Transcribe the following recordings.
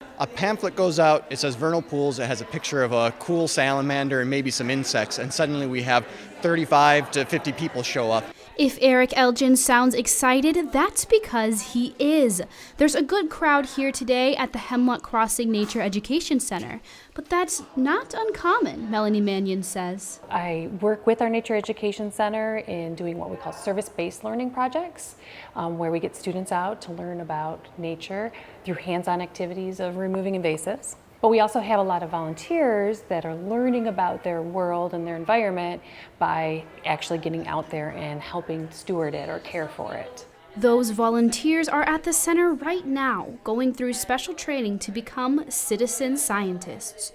A pamphlet goes out, it says Vernal Pools, it has a picture of a cool salamander and maybe some insects, and suddenly we have 35 to 50 people show up. If Eric Elgin sounds excited, that's because he is. There's a good crowd here today at the Hemlock Crossing Nature Education Center, but that's not uncommon, Melanie Mannion says. I work with our Nature Education Center in doing what we call service-based learning projects, where we get students out to learn about nature through hands-on activities of removing invasives. But we also have a lot of volunteers that are learning about their world and their environment by actually getting out there and helping steward it or care for it. Those volunteers are at the center right now, going through special training to become citizen scientists.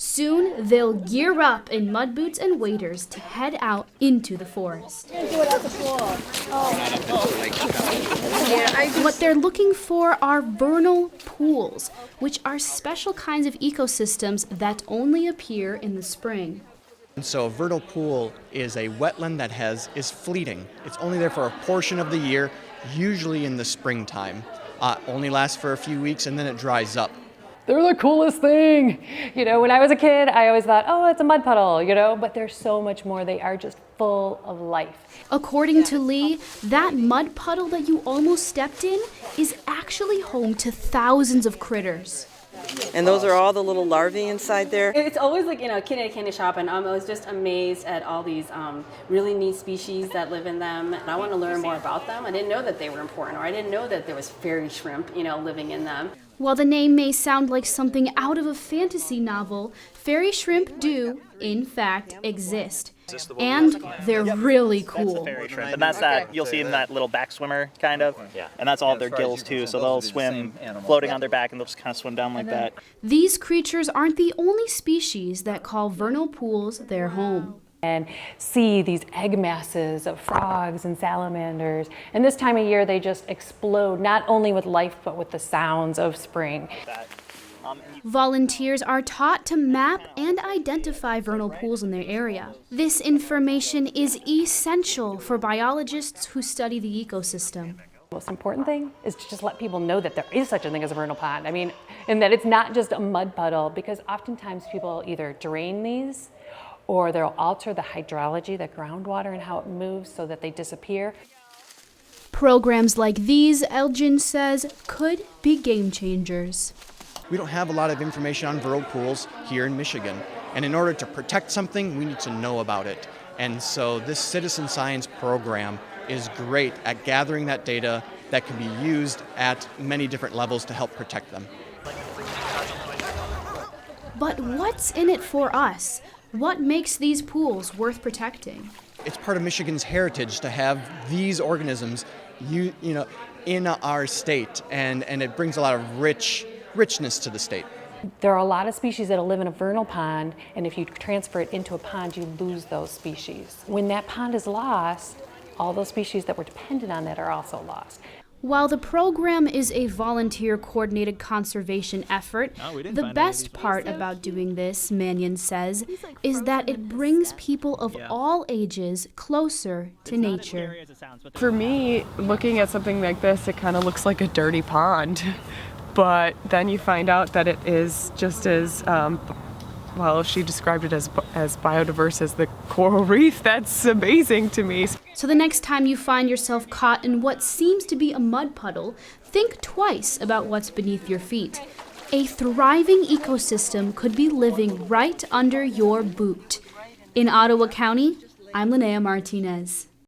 Soon, they'll gear up in mud boots and waders to head out into the forest. What they're looking for are vernal pools, which are special kinds of ecosystems that only appear in the spring. And so a vernal pool is a wetland that is fleeting. It's only there for a portion of the year, usually in the springtime. Only lasts for a few weeks and then it dries up. They're the coolest thing. You know, when I was a kid, I always thought, oh, it's a mud puddle, but there's so much more. They are just full of life. According to Lee, that mud puddle that you almost stepped in is actually home to thousands of critters. And those are all the little larvae inside there. It's always like, kid at a candy shop, and I'm always just amazed at all these really neat species that live in them. And I want to learn more about them. I didn't know that they were important, or I didn't know that there was fairy shrimp, living in them. While the name may sound like something out of a fantasy novel, fairy shrimp do, in fact, exist. And they're really cool. That's the fairy shrimp, and that's that, you'll see in that little back swimmer, kind of. And that's all their gills, too, so they'll swim floating on their back, and they'll just kind of swim down like that. These creatures aren't the only species that call vernal pools their home. And see these egg masses of frogs and salamanders. And this time of year, they just explode, not only with life, but with the sounds of spring. Volunteers are taught to map and identify vernal pools in their area. This information is essential for biologists who study the ecosystem. The most important thing is to just let people know that there is such a thing as a vernal pond. And that it's not just a mud puddle, because oftentimes people either drain these or they'll alter the hydrology, the groundwater, and how it moves so that they disappear. Programs like these, Elgin says, could be game changers. We don't have a lot of information on vernal pools here in Michigan. And in order to protect something, we need to know about it. And so this citizen science program is great at gathering that data that can be used at many different levels to help protect them. But what's in it for us? What makes these pools worth protecting? It's part of Michigan's heritage to have these organisms in our state, and it brings a lot of richness to the state. There are a lot of species that live in a vernal pond, and if you transfer it into a pond, you lose those species. When that pond is lost, all those species that were dependent on that are also lost. While the program is a volunteer-coordinated conservation effort, the best part about doing this, Mannion says, is that it brings people of all ages closer to nature. For me, looking at something like this, it kind of looks like a dirty pond. But then you find out that it is just as, she described it as biodiverse as the coral reef. That's amazing to me. So the next time you find yourself caught in what seems to be a mud puddle, think twice about what's beneath your feet. A thriving ecosystem could be living right under your boot. In Ottawa County, I'm Linnea Martinez.